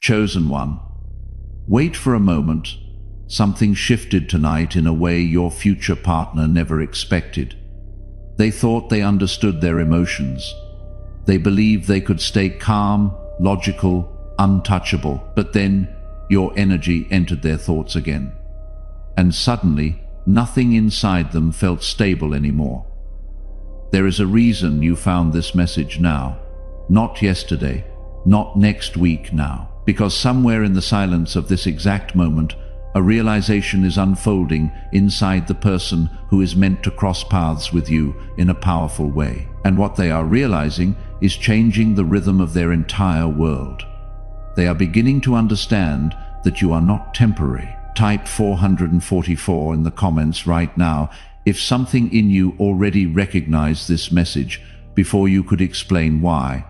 Chosen one, wait for a moment. Something shifted tonight in a way your future partner never expected. They thought they understood their emotions. They believed they could stay calm, logical, untouchable. But then your energy entered their thoughts again. And suddenly, nothing inside them felt stable anymore. There is a reason you found this message now, not yesterday, not next week now. Because somewhere in the silence of this exact moment, a realization is unfolding inside the person who is meant to cross paths with you in a powerful way. And what they are realizing is changing the rhythm of their entire world. They are beginning to understand that you are not temporary. Type 444 in the comments right now if something in you already recognized this message before you could explain why.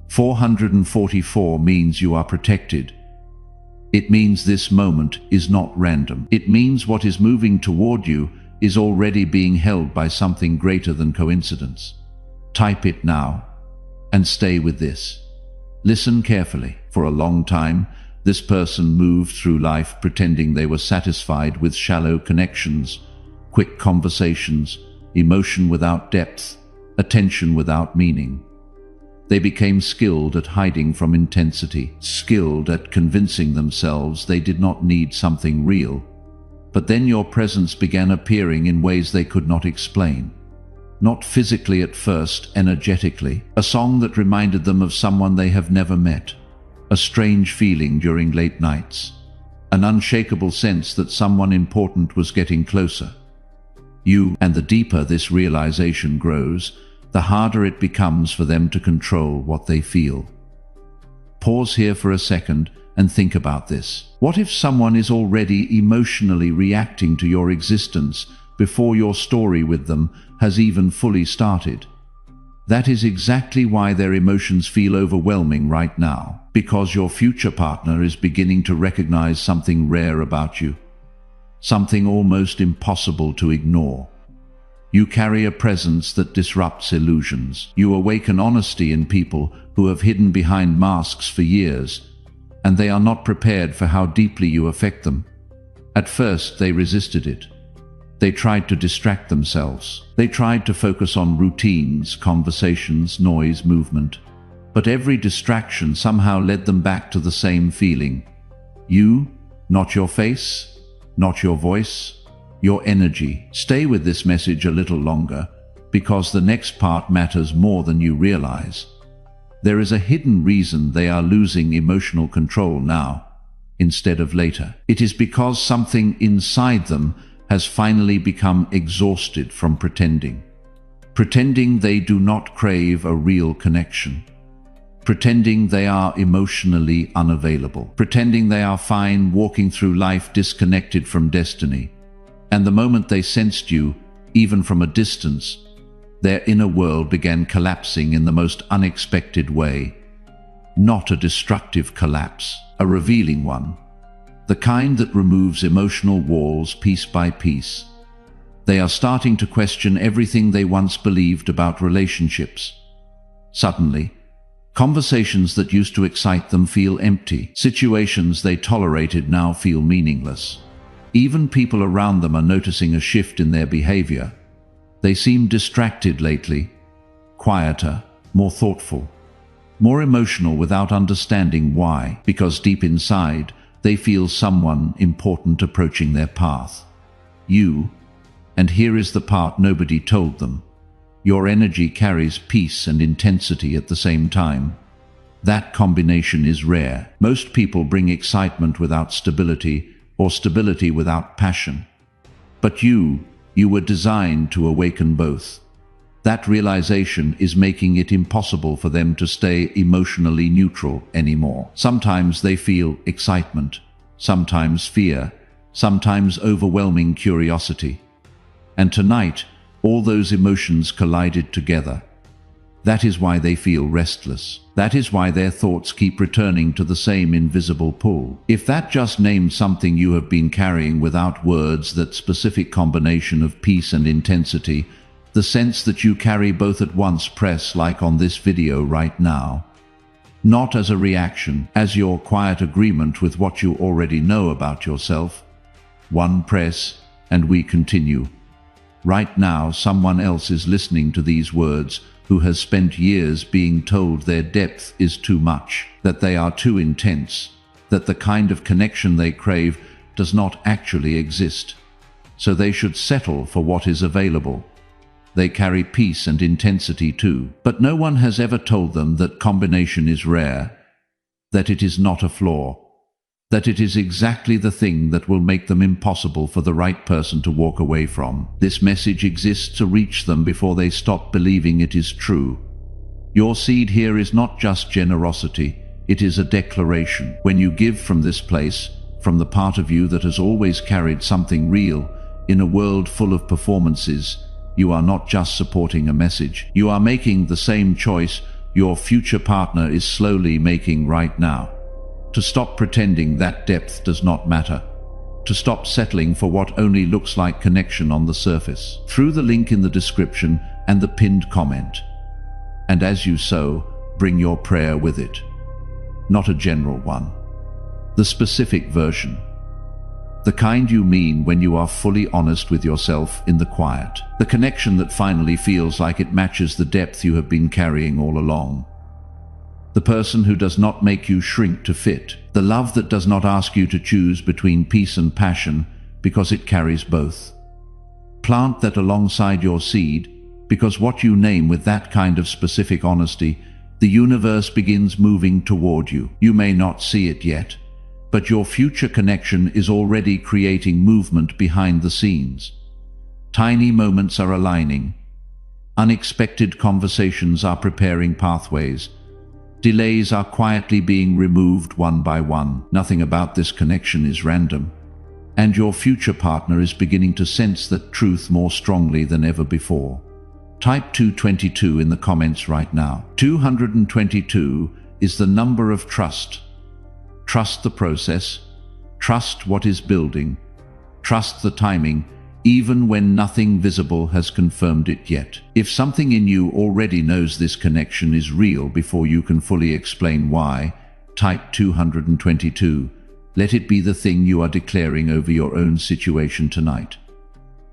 444 means you are protected. It means this moment is not random. It means what is moving toward you is already being held by something greater than coincidence. Type it now and stay with this. Listen carefully. For a long time, this person moved through life pretending they were satisfied with shallow connections, quick conversations, emotion without depth, attention without meaning. They became skilled at hiding from intensity, skilled at convincing themselves they did not need something real. But then your presence began appearing in ways they could not explain. Not physically at first, energetically. A song that reminded them of someone they have never met. A strange feeling during late nights. An unshakable sense that someone important was getting closer. And the deeper this realization grows, the harder it becomes for them to control what they feel. Pause here for a second and think about this. What if someone is already emotionally reacting to your existence before your story with them has even fully started? That is exactly why their emotions feel overwhelming right now, because your future partner is beginning to recognize something rare about you, something almost impossible to ignore. You carry a presence that disrupts illusions. You awaken honesty in people who have hidden behind masks for years, and they are not prepared for how deeply you affect them. At first, they resisted it. They tried to distract themselves. They tried to focus on routines, conversations, noise, movement. But every distraction somehow led them back to the same feeling. You, not your face, not your voice, your energy. Stay with this message a little longer, because the next part matters more than you realize. There is a hidden reason they are losing emotional control now, instead of later. It is because something inside them has finally become exhausted from pretending. Pretending they do not crave a real connection. Pretending they are emotionally unavailable. Pretending they are fine walking through life disconnected from destiny. And the moment they sensed you, even from a distance, their inner world began collapsing in the most unexpected way. Not a destructive collapse, a revealing one. The kind that removes emotional walls piece by piece. They are starting to question everything they once believed about relationships. Suddenly, conversations that used to excite them feel empty. Situations they tolerated now feel meaningless. Even people around them are noticing a shift in their behavior. They seem distracted lately, quieter, more thoughtful, more emotional without understanding why, because deep inside, they feel someone important approaching their path. You, and here is the part nobody told them. Your energy carries peace and intensity at the same time. That combination is rare. Most people bring excitement without stability, or stability without passion. But you were designed to awaken both. That realization is making it impossible for them to stay emotionally neutral anymore. Sometimes they feel excitement, sometimes fear, sometimes overwhelming curiosity. And tonight, all those emotions collided together. That is why they feel restless. That is why their thoughts keep returning to the same invisible pull. If that just names something you have been carrying without words, that specific combination of peace and intensity, the sense that you carry both at once, press like on this video right now. not as a reaction, as your quiet agreement with what you already know about yourself. One press, and we continue. Right now, someone else is listening to these words who has spent years being told their depth is too much, that they are too intense, that the kind of connection they crave does not actually exist. So they should settle for what is available. They carry peace and intensity too, but no one has ever told them that combination is rare, that it is not a flaw, that it is exactly the thing that will make them impossible for the right person to walk away from. This message exists to reach them before they stop believing it is true. Your seed here is not just generosity, it is a declaration. When you give from this place, from the part of you that has always carried something real, in a world full of performances, you are not just supporting a message. You are making the same choice your future partner is slowly making right now. To stop pretending that depth does not matter. To stop settling for what only looks like connection on the surface. Through the link in the description and the pinned comment. And as you sow, bring your prayer with it. Not a general one. The specific version. The kind you mean when you are fully honest with yourself in the quiet. The connection that finally feels like it matches the depth you have been carrying all along. The person who does not make you shrink to fit. The love that does not ask you to choose between peace and passion because it carries both. Plant that alongside your seed, because what you name with that kind of specific honesty, the universe begins moving toward you. You may not see it yet, but your future connection is already creating movement behind the scenes. Tiny moments are aligning. Unexpected conversations are preparing pathways. Delays are quietly being removed one by one. Nothing about this connection is random. And your future partner is beginning to sense that truth more strongly than ever before. Type 222 in the comments right now. 222 is the number of trust. Trust the process. Trust what is building. Trust the timing, even when nothing visible has confirmed it yet. If something in you already knows this connection is real before you can fully explain why, type 222. Let it be the thing you are declaring over your own situation tonight.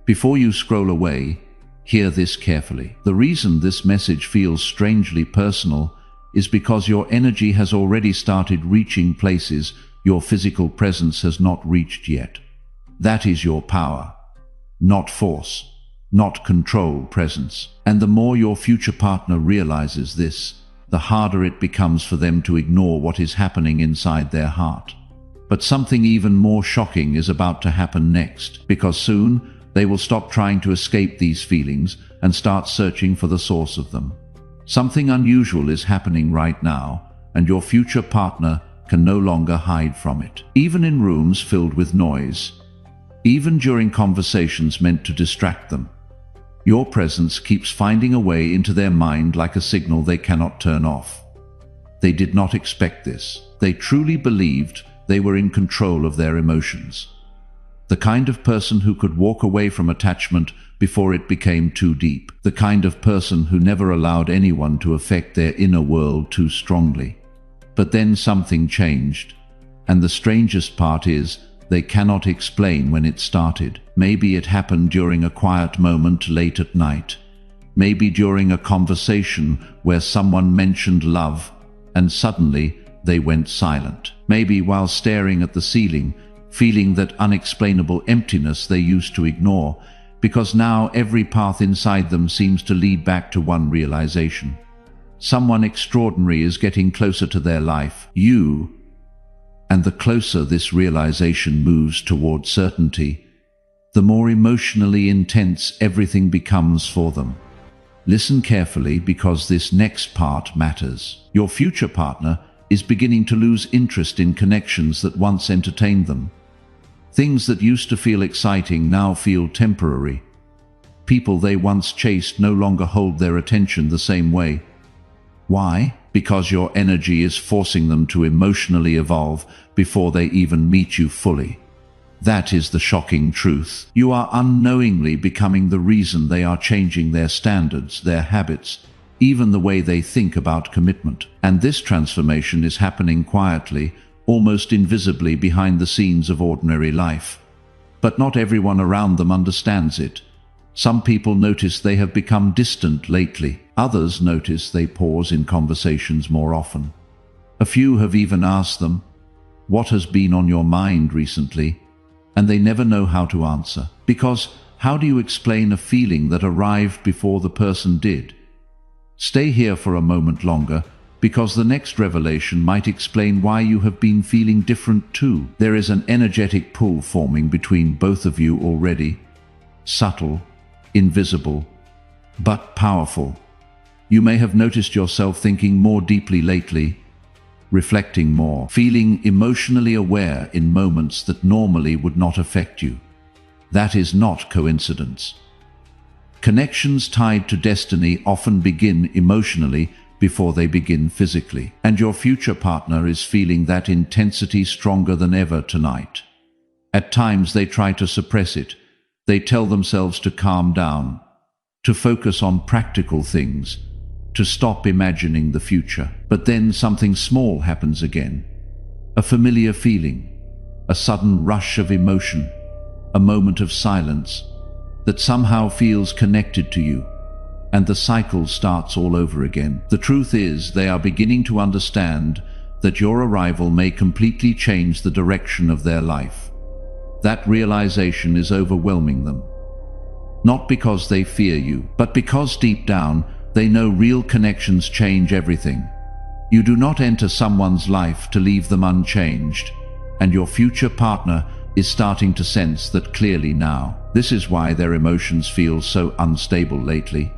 Before you scroll away, hear this carefully. The reason this message feels strangely personal is because your energy has already started reaching places your physical presence has not reached yet. That is your power. Not force, not control, presence. And the more your future partner realizes this, the harder it becomes for them to ignore what is happening inside their heart. But something even more shocking is about to happen next, because soon they will stop trying to escape these feelings and start searching for the source of them. Something unusual is happening right now, and your future partner can no longer hide from it. Even in rooms filled with noise, even during conversations meant to distract them, your presence keeps finding a way into their mind like a signal they cannot turn off. They did not expect this. They truly believed they were in control of their emotions. The kind of person who could walk away from attachment before it became too deep. The kind of person who never allowed anyone to affect their inner world too strongly. But then something changed, and the strangest part is, they cannot explain when it started. Maybe it happened during a quiet moment late at night. Maybe during a conversation where someone mentioned love, and suddenly they went silent. Maybe while staring at the ceiling, feeling that unexplainable emptiness they used to ignore, because now every path inside them seems to lead back to one realization. Someone extraordinary is getting closer to their life, you. And the closer this realization moves toward certainty, the more emotionally intense everything becomes for them. Listen carefully, because this next part matters. Your future partner is beginning to lose interest in connections that once entertained them. Things that used to feel exciting now feel temporary. People they once chased no longer hold their attention the same way. Why? Because your energy is forcing them to emotionally evolve before they even meet you fully. That is the shocking truth. You are unknowingly becoming the reason they are changing their standards, their habits, even the way they think about commitment. And this transformation is happening quietly, almost invisibly behind the scenes of ordinary life. But not everyone around them understands it. Some people notice they have become distant lately. Others notice they pause in conversations more often. A few have even asked them, "What has been on your mind recently?" And they never know how to answer. Because how do you explain a feeling that arrived before the person did? Stay here for a moment longer, because the next revelation might explain why you have been feeling different too. There is an energetic pull forming between both of you already. Subtle, invisible, but powerful. You may have noticed yourself thinking more deeply lately, reflecting more, feeling emotionally aware in moments that normally would not affect you. That is not coincidence. Connections tied to destiny often begin emotionally before they begin physically, and your future partner is feeling that intensity stronger than ever tonight. At times they try to suppress it. They tell themselves to calm down, to focus on practical things, to stop imagining the future. But then something small happens again. A familiar feeling, a sudden rush of emotion, a moment of silence that somehow feels connected to you, and the cycle starts all over again. The truth is, they are beginning to understand that your arrival may completely change the direction of their life. That realization is overwhelming them. Not because they fear you, but because deep down, they know real connections change everything. You do not enter someone's life to leave them unchanged, and your future partner is starting to sense that clearly now. This is why their emotions feel so unstable lately.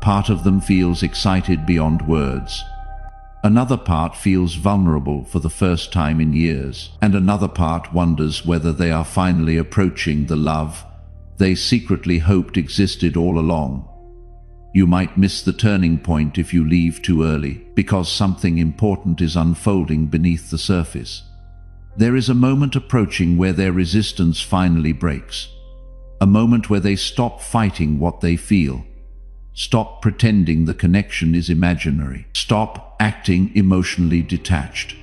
Part of them feels excited beyond words. Another part feels vulnerable for the first time in years, and another part wonders whether they are finally approaching the love they secretly hoped existed all along. You might miss the turning point if you leave too early, because something important is unfolding beneath the surface. There is a moment approaching where their resistance finally breaks. A moment where they stop fighting what they feel. Stop pretending the connection is imaginary. Stop acting emotionally detached.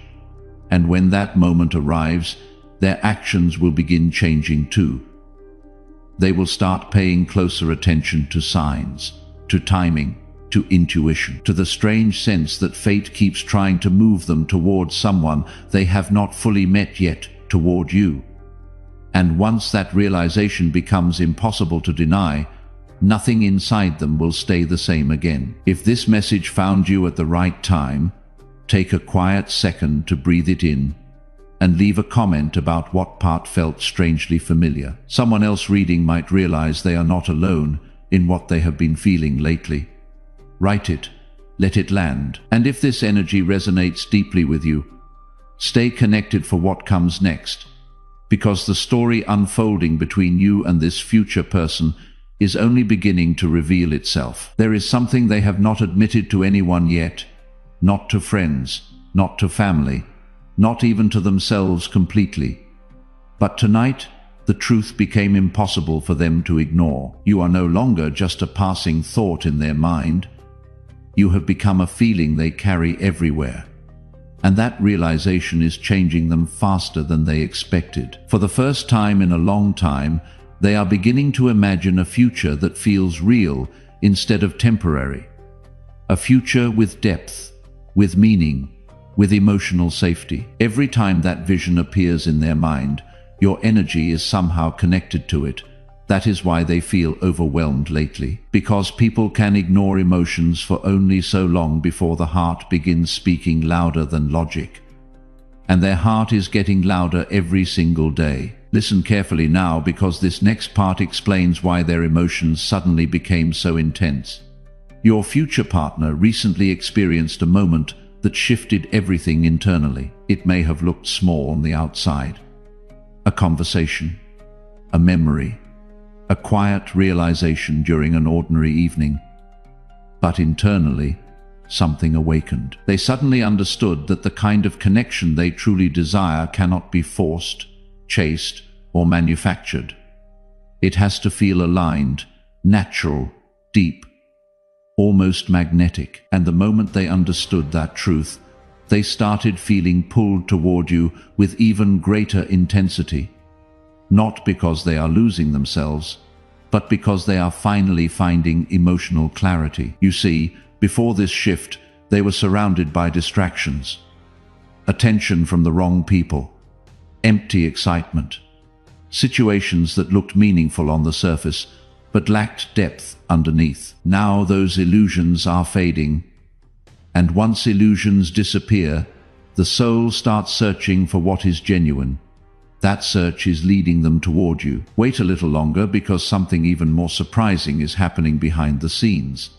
And when that moment arrives, their actions will begin changing too. They will start paying closer attention to signs, to timing, to intuition, to the strange sense that fate keeps trying to move them towards someone they have not fully met yet, toward you. And once that realization becomes impossible to deny, nothing inside them will stay the same again. If this message found you at the right time, take a quiet second to breathe it in and leave a comment about what part felt strangely familiar. Someone else reading might realize they are not alone in what they have been feeling lately. Write it, let it land. And if this energy resonates deeply with you, stay connected for what comes next, because the story unfolding between you and this future person is only beginning to reveal itself. There is something they have not admitted to anyone yet, not to friends, not to family, not even to themselves completely. But tonight, the truth became impossible for them to ignore. You are no longer just a passing thought in their mind. You have become a feeling they carry everywhere. And that realization is changing them faster than they expected. For the first time in a long time, they are beginning to imagine a future that feels real instead of temporary. A future with depth, with meaning, with emotional safety. Every time that vision appears in their mind, your energy is somehow connected to it. That is why they feel overwhelmed lately. Because people can ignore emotions for only so long before the heart begins speaking louder than logic. And their heart is getting louder every single day. Listen carefully now, because this next part explains why their emotions suddenly became so intense. Your future partner recently experienced a moment that shifted everything internally. It may have looked small on the outside. A conversation, a memory, a quiet realization during an ordinary evening. But internally, something awakened. They suddenly understood that the kind of connection they truly desire cannot be forced, chased, or manufactured. It has to feel aligned, natural, deep. almost magnetic. And the moment they understood that truth, they started feeling pulled toward you with even greater intensity. Not because they are losing themselves, but because they are finally finding emotional clarity. You see, before this shift, they were surrounded by distractions. Attention from the wrong people, empty excitement, situations that looked meaningful on the surface, but lacked depth underneath. Now those illusions are fading, and once illusions disappear, the soul starts searching for what is genuine. That search is leading them toward you. Wait a little longer, because something even more surprising is happening behind the scenes.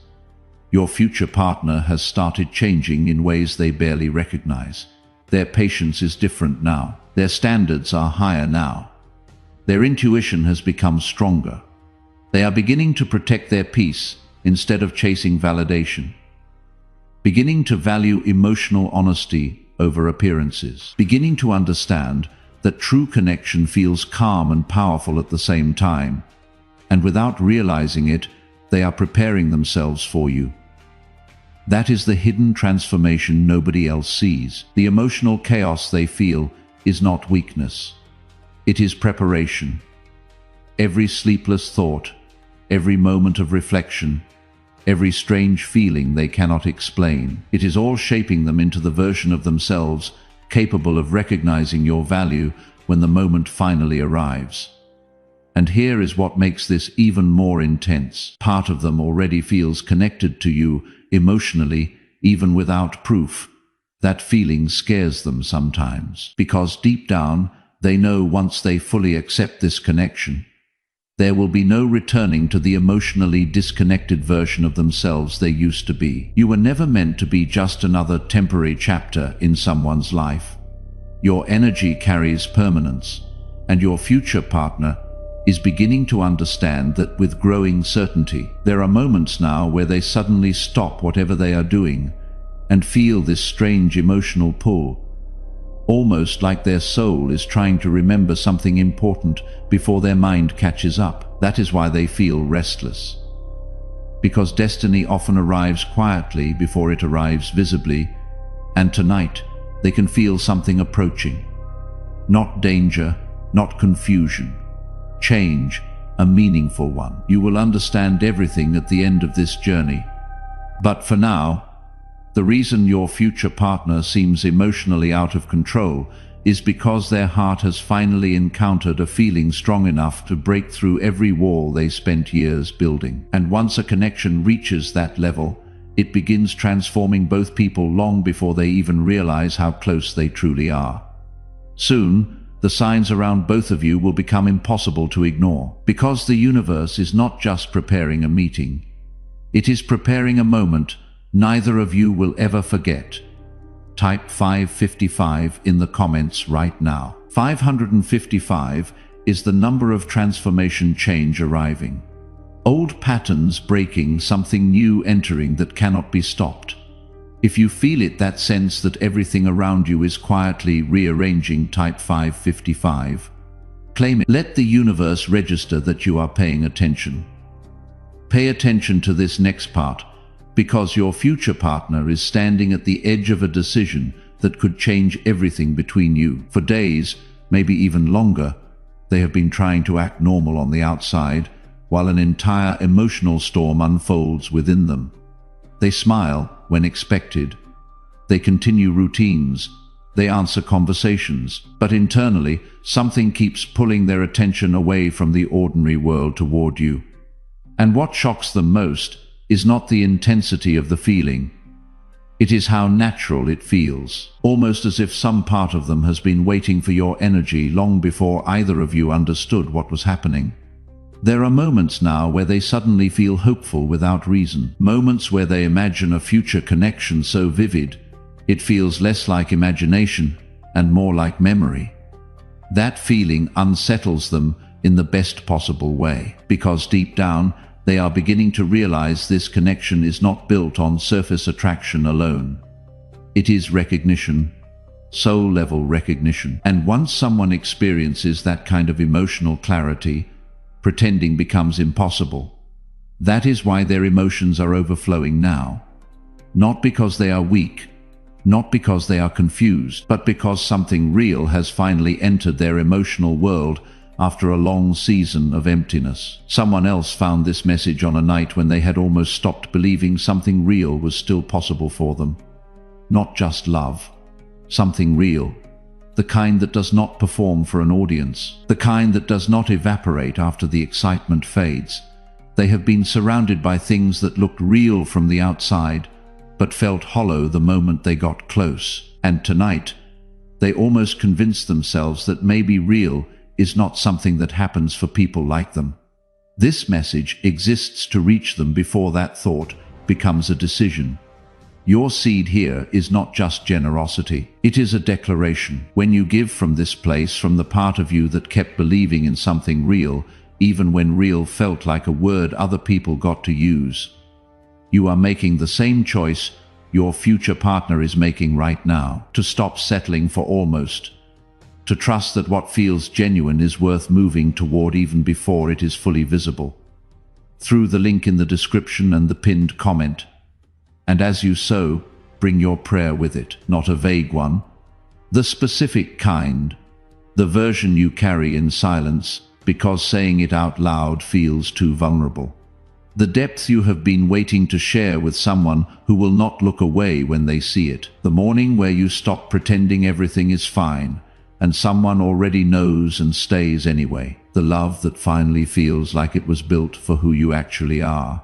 Your future partner has started changing in ways they barely recognize. Their patience is different now. Their standards are higher now. Their intuition has become stronger. They are beginning to protect their peace instead of chasing validation. Beginning to value emotional honesty over appearances. Beginning to understand that true connection feels calm and powerful at the same time. And without realizing it, they are preparing themselves for you. That is the hidden transformation nobody else sees. The emotional chaos they feel is not weakness. It is preparation. Every sleepless thought, every moment of reflection, every strange feeling they cannot explain, it is all shaping them into the version of themselves capable of recognizing your value when the moment finally arrives. And here is what makes this even more intense. Part of them already feels connected to you emotionally, even without proof. That feeling scares them sometimes, because deep down, they know once they fully accept this connection, there will be no returning to the emotionally disconnected version of themselves they used to be. You were never meant to be just another temporary chapter in someone's life. Your energy carries permanence, and your future partner is beginning to understand that with growing certainty. There are moments now where they suddenly stop whatever they are doing and feel this strange emotional pull, almost like their soul is trying to remember something important before their mind catches up. That is why they feel restless. Because destiny often arrives quietly before it arrives visibly, and tonight they can feel something approaching. Not danger, not confusion. Change, a meaningful one. You will understand everything at the end of this journey. But for now, the reason your future partner seems emotionally out of control is because their heart has finally encountered a feeling strong enough to break through every wall they spent years building. And once a connection reaches that level, it begins transforming both people long before they even realize how close they truly are. Soon, the signs around both of you will become impossible to ignore, because the universe is not just preparing a meeting. It is preparing a moment neither of you will ever forget. Type 555 in the comments right now. 555 is the number of transformation change arriving. Old patterns breaking, something new entering that cannot be stopped. If you feel it, that sense that everything around you is quietly rearranging, type 555. Claim it. Let the universe register that you are paying attention. Pay attention to this next part, because your future partner is standing at the edge of a decision that could change everything between you. For days, maybe even longer, they have been trying to act normal on the outside, while an entire emotional storm unfolds within them. They smile when expected. They continue routines. They answer conversations. But internally, something keeps pulling their attention away from the ordinary world toward you. And what shocks them most is not the intensity of the feeling. It is how natural it feels, almost as if some part of them has been waiting for your energy long before either of you understood what was happening. There are moments now where they suddenly feel hopeful without reason. Moments where they imagine a future connection so vivid, it feels less like imagination and more like memory. That feeling unsettles them in the best possible way, because deep down, they are beginning to realize this connection is not built on surface attraction alone. It is recognition, soul-level recognition. And once someone experiences that kind of emotional clarity, pretending becomes impossible. That is why their emotions are overflowing now. Not because they are weak, not because they are confused, but because something real has finally entered their emotional world after a long season of emptiness. Someone else found this message on a night when they had almost stopped believing something real was still possible for them. Not just love, something real. The kind that does not perform for an audience, the kind that does not evaporate after the excitement fades. They have been surrounded by things that looked real from the outside, but felt hollow the moment they got close. And tonight, they almost convinced themselves that maybe real is not something that happens for people like them. This message exists to reach them before that thought becomes a decision. Your seed here is not just generosity, it is a declaration. When you give from this place, from the part of you that kept believing in something real, even when real felt like a word other people got to use, you are making the same choice your future partner is making right now, to stop settling for almost, to trust that what feels genuine is worth moving toward even before it is fully visible. Through the link in the description and the pinned comment. And as you sow, bring your prayer with it, not a vague one, the specific kind, the version you carry in silence because saying it out loud feels too vulnerable. The depth you have been waiting to share with someone who will not look away when they see it. The morning where you stop pretending everything is fine, and someone already knows and stays anyway. The love that finally feels like it was built for who you actually are.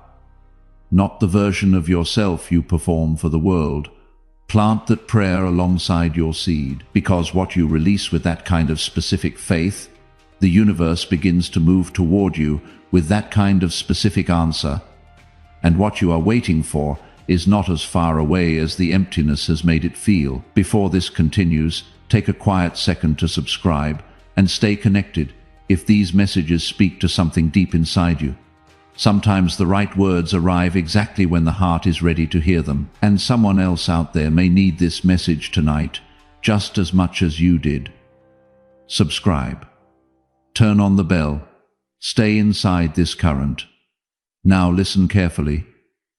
Not the version of yourself you perform for the world. Plant that prayer alongside your seed, because what you release with that kind of specific faith, the universe begins to move toward you with that kind of specific answer. And what you are waiting for is not as far away as the emptiness has made it feel. Before this continues, take a quiet second to subscribe and stay connected if these messages speak to something deep inside you. Sometimes the right words arrive exactly when the heart is ready to hear them, and someone else out there may need this message tonight just as much as you did. Subscribe. Turn on the bell. Stay inside this current. Now listen carefully.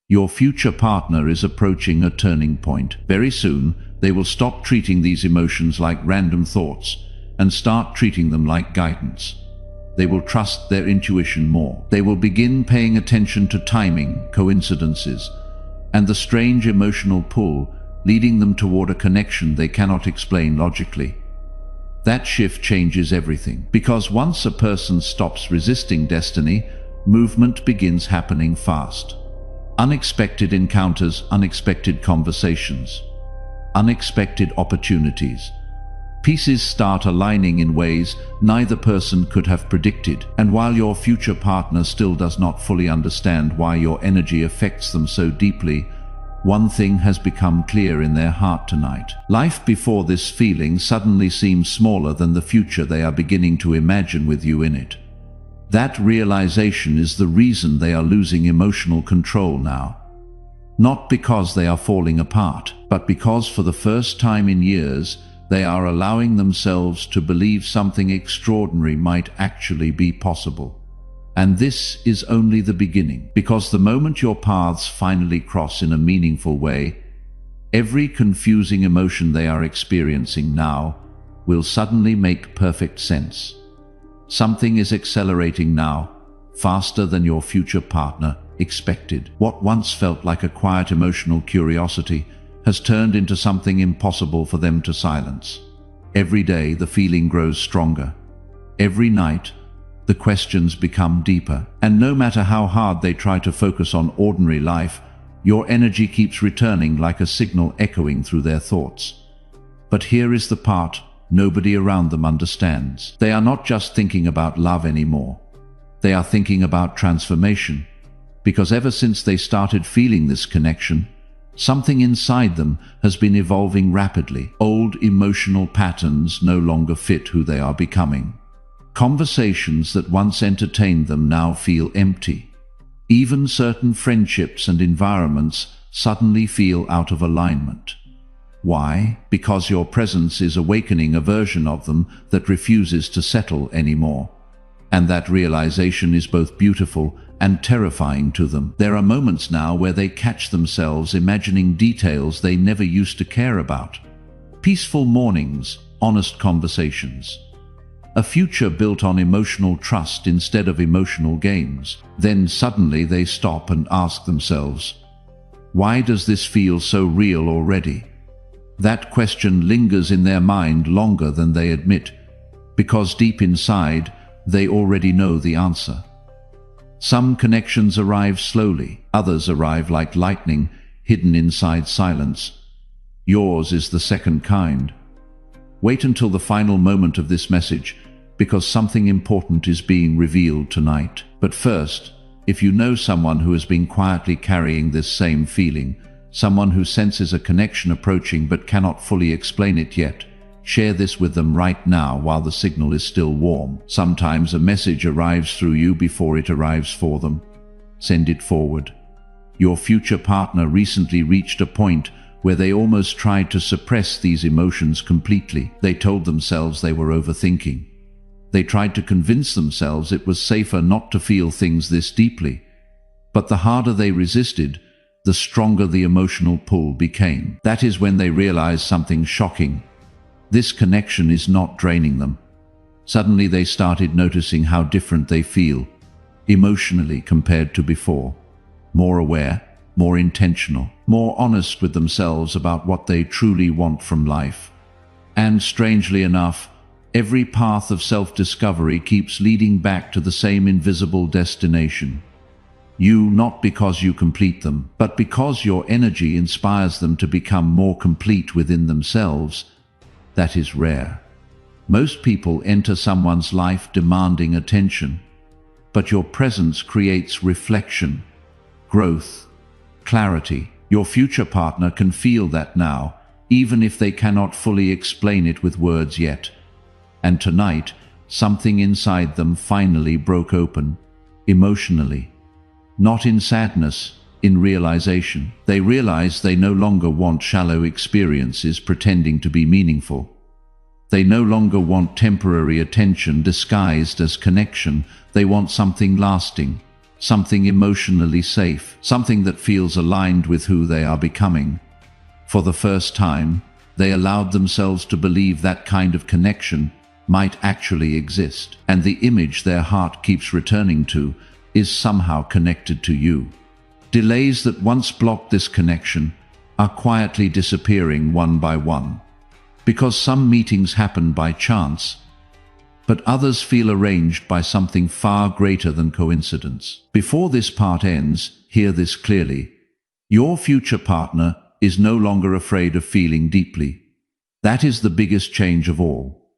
Your future partner is approaching a turning point. Very soon, they will stop treating these emotions like random thoughts and start treating them like guidance. They will trust their intuition more. They will begin paying attention to timing, coincidences, and the strange emotional pull leading them toward a connection they cannot explain logically. That shift changes everything, because once a person stops resisting destiny, movement begins happening fast. Unexpected encounters, unexpected conversations, unexpected opportunities. Pieces start aligning in ways neither person could have predicted, and while your future partner still does not fully understand why your energy affects them so deeply, one thing has become clear in their heart tonight. Life before this feeling suddenly seems smaller than the future they are beginning to imagine with you in it. That realization is the reason they are losing emotional control now. Not because they are falling apart, but because for the first time in years, they are allowing themselves to believe something extraordinary might actually be possible. And this is only the beginning, because the moment your paths finally cross in a meaningful way, every confusing emotion they are experiencing now will suddenly make perfect sense. Something is accelerating now, faster than your future partner expected. What once felt like a quiet emotional curiosity has turned into something impossible for them to silence. Every day the feeling grows stronger. Every night the questions become deeper, and no matter how hard they try to focus on ordinary life, your energy keeps returning like a signal echoing through their thoughts. But here is the part nobody around them understands. They are not just thinking about love anymore. They are thinking about transformation, because ever since they started feeling this connection, something inside them has been evolving rapidly. Old emotional patterns no longer fit who they are becoming. Conversations that once entertained them now feel empty. Even certain friendships and environments suddenly feel out of alignment. Why? Because your presence is awakening a version of them that refuses to settle anymore. And that realization is both beautiful and terrifying to them. There are moments now where they catch themselves imagining details they never used to care about. Peaceful mornings, honest conversations. A future built on emotional trust instead of emotional games. Then suddenly they stop and ask themselves, why does this feel so real already? That question lingers in their mind longer than they admit, because deep inside, they already know the answer. Some connections arrive slowly, others arrive like lightning, hidden inside silence. Yours is the second kind. Wait until the final moment of this message, because something important is being revealed tonight. But first, if you know someone who has been quietly carrying this same feeling, someone who senses a connection approaching but cannot fully explain it yet, share this with them right now while the signal is still warm. Sometimes a message arrives through you before it arrives for them. Send it forward. Your future partner recently reached a point where they almost tried to suppress these emotions completely. They told themselves they were overthinking. They tried to convince themselves it was safer not to feel things this deeply. But the harder they resisted, the stronger the emotional pull became. That is when they realized something shocking. This connection is not draining them. Suddenly they started noticing how different they feel, emotionally compared to before. More aware, more intentional, more honest with themselves about what they truly want from life. And strangely enough, every path of self-discovery keeps leading back to the same invisible destination. You, not because you complete them, but because your energy inspires them to become more complete within themselves. That is rare. Most people enter someone's life demanding attention, but your presence creates reflection, growth, clarity. Your future partner can feel that now, even if they cannot fully explain it with words yet. And tonight, something inside them finally broke open, emotionally. Not in sadness, in realization. They realize they no longer want shallow experiences pretending to be meaningful. They no longer want temporary attention disguised as connection. They want something lasting, something emotionally safe, something that feels aligned with who they are becoming. For the first time, they allowed themselves to believe that kind of connection might actually exist, and the image their heart keeps returning to is somehow connected to you. Delays that once blocked this connection are quietly disappearing one by one, because some meetings happen by chance, but others feel arranged by something far greater than coincidence. Before this part ends, hear this clearly. Your future partner is no longer afraid of feeling deeply. That is the biggest change of all.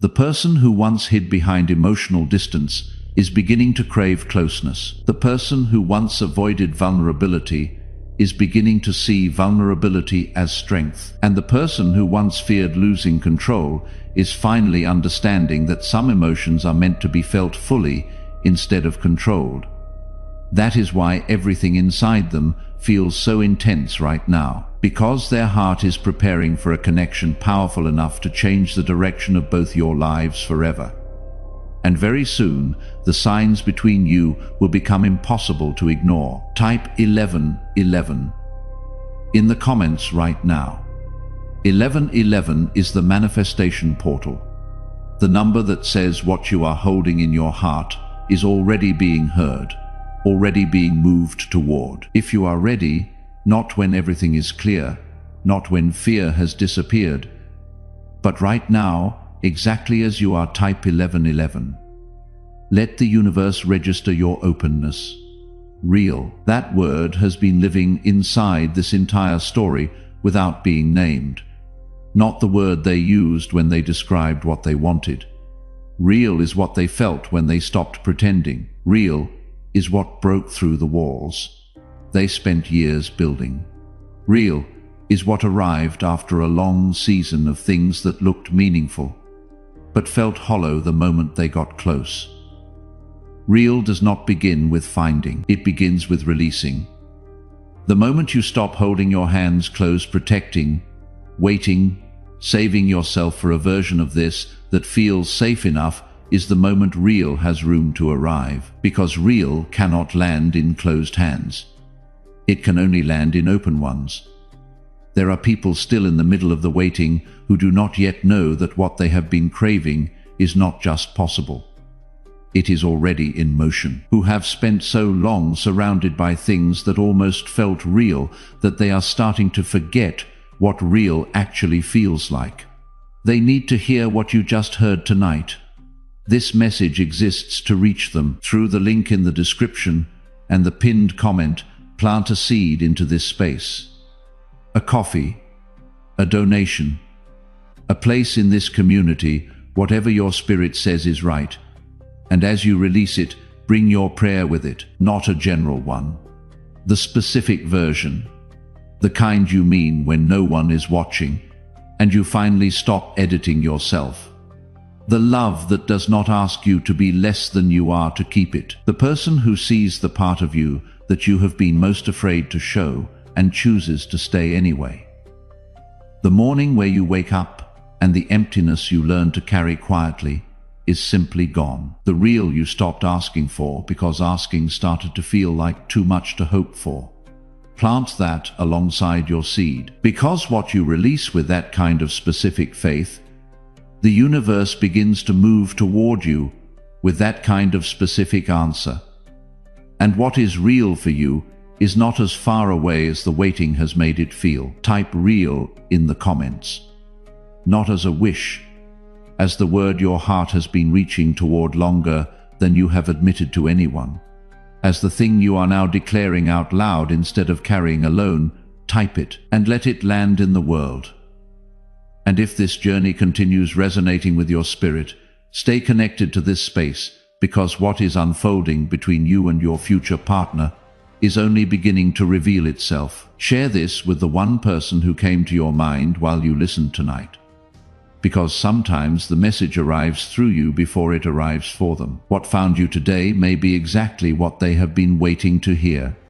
The person who once hid behind emotional distance is beginning to crave closeness. The person who once avoided vulnerability is beginning to see vulnerability as strength. And the person who once feared losing control is finally understanding that some emotions are meant to be felt fully instead of controlled. That is why everything inside them feels so intense right now, because their heart is preparing for a connection powerful enough to change the direction of both your lives forever. And very soon, the signs between you will become impossible to ignore. Type 1111 in the comments right now. 1111 is the manifestation portal. The number that says what you are holding in your heart is already being heard, already being moved toward. If you are ready, not when everything is clear, not when fear has disappeared, but right now, exactly as you are, type 1111. Let the universe register your openness. Real. That word has been living inside this entire story without being named. Not the word they used when they described what they wanted. Real is what they felt when they stopped pretending. Real is what broke through the walls they spent years building. Real is what arrived after a long season of things that looked meaningful, but felt hollow the moment they got close. Real does not begin with finding, it begins with releasing. The moment you stop holding your hands closed, protecting, waiting, saving yourself for a version of this that feels safe enough is the moment real has room to arrive, because real cannot land in closed hands. It can only land in open ones. There are people still in the middle of the waiting who do not yet know that what they have been craving is not just possible. It is already in motion, who have spent so long surrounded by things that almost felt real that they are starting to forget what real actually feels like. They need to hear what you just heard tonight. This message exists to reach them through the link in the description and the pinned comment. Plant a seed into this space. A coffee, a donation, a place in this community, whatever your spirit says is right. And as you release it, bring your prayer with it, not a general one. The specific version, the kind you mean when no one is watching, and you finally stop editing yourself. The love that does not ask you to be less than you are to keep it. The person who sees the part of you that you have been most afraid to show and chooses to stay anyway. The morning where you wake up and the emptiness you learn to carry quietly is simply gone. The real you stopped asking for because asking started to feel like too much to hope for. Plant that alongside your seed, because what you release with that kind of specific faith, the universe begins to move toward you with that kind of specific answer. And what is real for you is not as far away as the waiting has made it feel. Type real in the comments. Not as a wish, as the word your heart has been reaching toward longer than you have admitted to anyone. As the thing you are now declaring out loud instead of carrying alone. Type it and let it land in the world. And if this journey continues resonating with your spirit, stay connected to this space, because what is unfolding between you and your future partner is only beginning to reveal itself. Share this with the one person who came to your mind while you listened tonight, because sometimes the message arrives through you before it arrives for them. What found you today may be exactly what they have been waiting to hear.